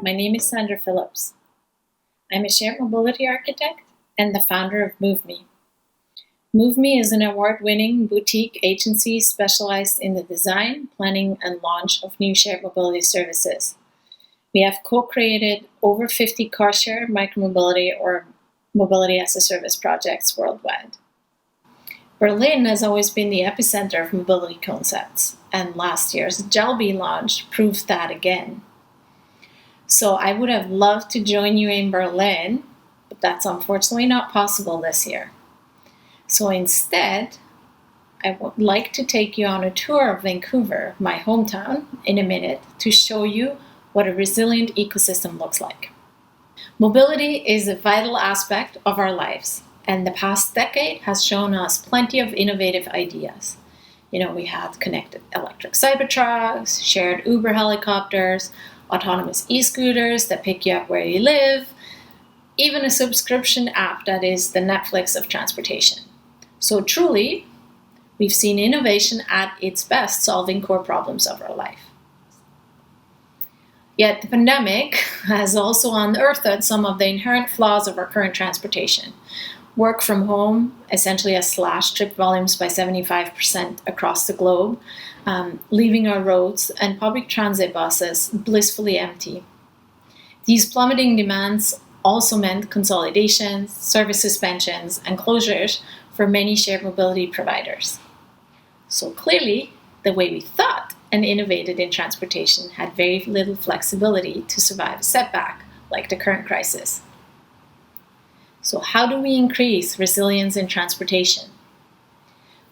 My name is Sandra Phillips. I'm a shared mobility architect and the founder of MoveMe. MoveMe is an award-winning boutique agency specialized in the design, planning, and launch of new shared mobility services. We have co-created over 50 car share, micromobility, or mobility as a service projects worldwide. Berlin has always been the epicenter of mobility concepts, and last year's Jelby launch proved that again. So I would have loved to join you in Berlin, but that's unfortunately not possible this year. So instead, I would like to take you on a tour of Vancouver, my hometown, in a minute to show you what a resilient ecosystem looks like. Mobility is a vital aspect of our lives, and the past decade has shown us plenty of innovative ideas. We had connected electric Cybertrucks, shared Uber helicopters, autonomous e-scooters that pick you up where you live, even a subscription app that is the Netflix of transportation. So truly, we've seen innovation at its best solving core problems of our life. Yet the pandemic has also unearthed some of the inherent flaws of our current transportation. Work from home essentially has slashed trip volumes by 75% across the globe, leaving our roads and public transit buses blissfully empty. These plummeting demands also meant consolidations, service suspensions, and closures for many shared mobility providers. So clearly, the way we thought and innovated in transportation had very little flexibility to survive a setback like the current crisis. So how do we increase resilience in transportation?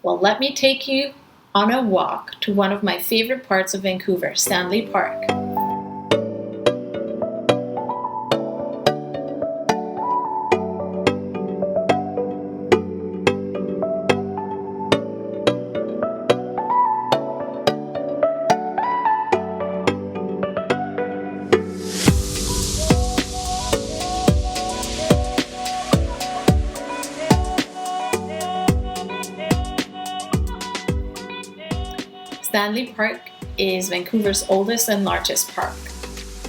Well, let me take you on a walk to one of my favorite parts of Vancouver, Stanley Park. Stanley Park is Vancouver's oldest and largest park.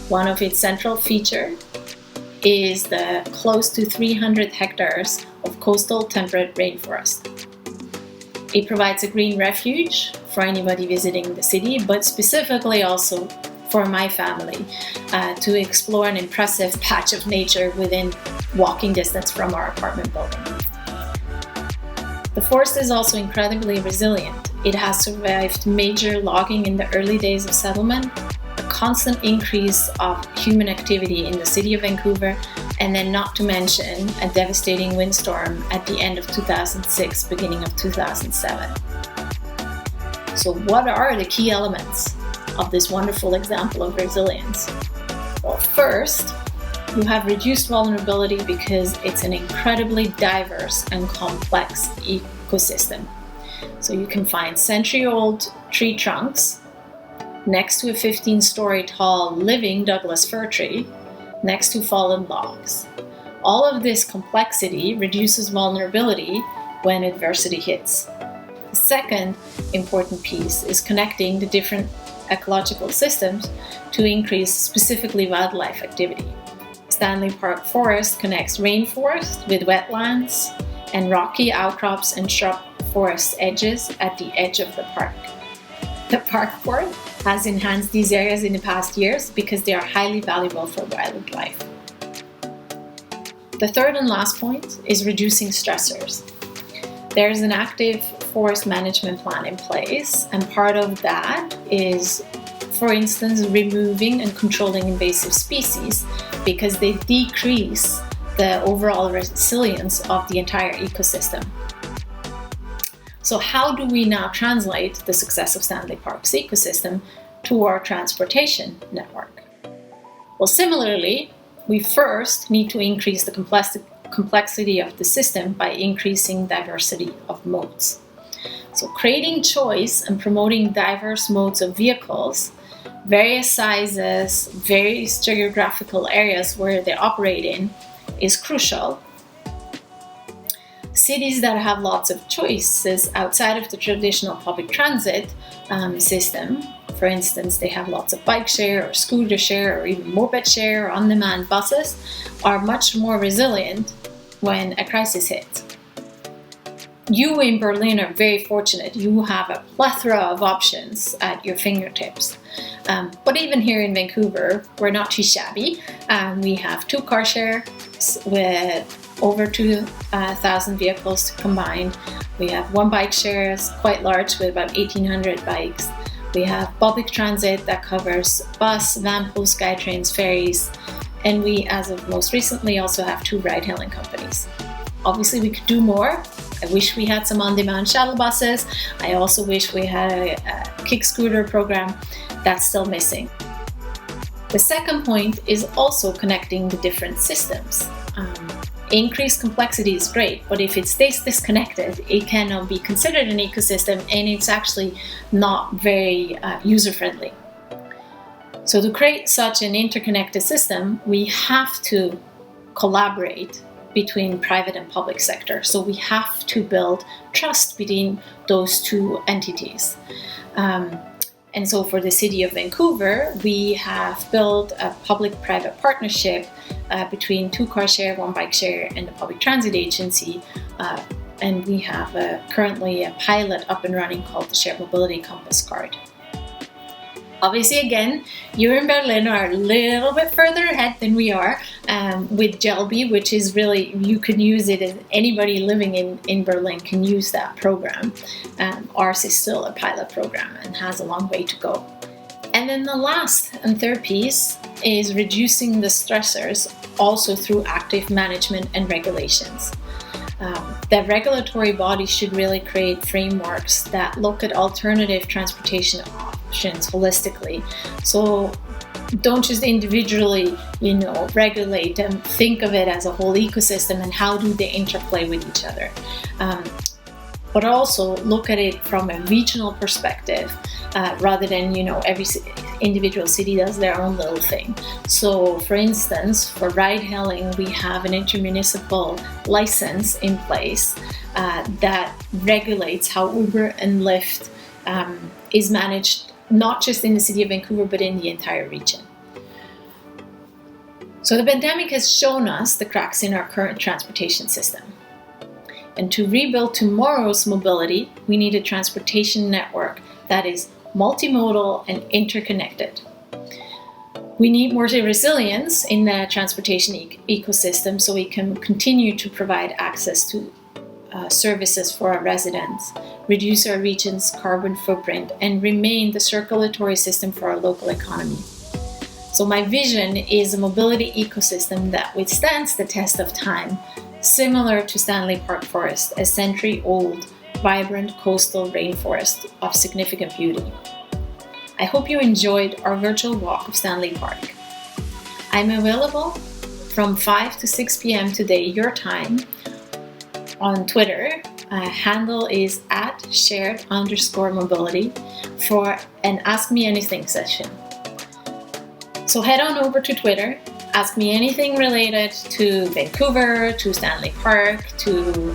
One of its central features is the close to 300 hectares of coastal temperate rainforest. It provides a green refuge for anybody visiting the city, but specifically also for my family to explore an impressive patch of nature within walking distance from our apartment building. The forest is also incredibly resilient. It has survived major logging in the early days of settlement, a constant increase of human activity in the city of Vancouver, and then not to mention a devastating windstorm at the end of 2006, beginning of 2007. So what are the key elements of this wonderful example of resilience? Well, first, you have reduced vulnerability because it's an incredibly diverse and complex ecosystem. So you can find century-old tree trunks next to a 15-story tall living Douglas fir tree next to fallen logs. All of this complexity reduces vulnerability when adversity hits. The second important piece is connecting the different ecological systems to increase specifically wildlife activity. Stanley Park Forest connects rainforest with wetlands and rocky outcrops and shrub forest edges at the edge of the park. The park board has enhanced these areas in the past years because they are highly valuable for wildlife. The third and last point is reducing stressors. There is an active forest management plan in place, and part of that is, for instance, removing and controlling invasive species because they decrease the overall resilience of the entire ecosystem. So how do we now translate the success of Stanley Park's ecosystem to our transportation network? Well, similarly, we first need to increase the complexity of the system by increasing diversity of modes. So creating choice and promoting diverse modes of vehicles, various sizes, various geographical areas where they operate in, is crucial. cities that have lots of choices outside of the traditional public transit system, for instance, they have lots of bike share or scooter share or even moped share or on-demand buses, are much more resilient when a crisis hits. You in Berlin are very fortunate. You have a plethora of options at your fingertips. But even here in Vancouver, we're not too shabby. We have 2 car shares with over 2,000 vehicles combined. We have 1 bike share, quite large, with about 1,800 bikes. We have public transit that covers bus, van pool, SkyTrains, ferries. And we, as of most recently, also have 2 ride-hailing companies. Obviously, we could do more. I wish we had some on-demand shuttle buses. I also wish we had a kick scooter program. That's still missing. The second point is also connecting the different systems. Increased complexity is great, but if it stays disconnected, it cannot be considered an ecosystem, and it's actually not very user-friendly. So to create such an interconnected system, we have to collaborate between private and public sector. So we have to build trust between those 2 entities. And so for the City of Vancouver, we have built a public-private partnership between 2 car share, 1 bike share, and the Public Transit Agency. And we have currently a pilot up and running called the Shared Mobility Compass Card. Obviously, again, you in Berlin are a little bit further ahead than we are with Jelby, which is really, you can use it, and anybody living in Berlin can use that program. Ours is still a pilot program and has a long way to go. And then the last and third piece is reducing the stressors also through active management and regulations. The regulatory bodies should really create frameworks that look at alternative transportation options holistically. So don't just individually, regulate them. Think of it as a whole ecosystem and how do they interplay with each other. But also look at it from a regional perspective rather than, every individual city does their own little thing. So for instance, for ride hailing, we have an intermunicipal license in place that regulates how Uber and Lyft is managed, not just in the City of Vancouver, but in the entire region. So the pandemic has shown us the cracks in our current transportation system. And to rebuild tomorrow's mobility, we need a transportation network that is multimodal and interconnected. We need more resilience in the transportation ecosystem so we can continue to provide access to services for our residents, reduce our region's carbon footprint, and remain the circulatory system for our local economy. So my vision is a mobility ecosystem that withstands the test of time, similar to Stanley Park Forest, a century-old, vibrant coastal rainforest of significant beauty. I hope you enjoyed our virtual walk of Stanley Park. I'm available from 5 to 6 p.m. today, your time, on Twitter. Handle is @shared_mobility for an Ask Me Anything session. So head on over to Twitter, ask me anything related to Vancouver, to Stanley Park, to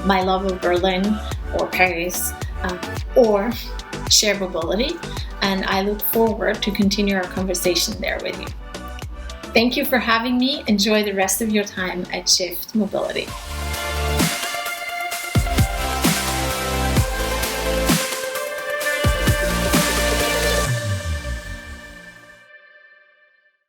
my love of Berlin or Paris, or Shared Mobility, and I look forward to continue our conversation there with you. Thank you for having me. Enjoy the rest of your time at Shift Mobility.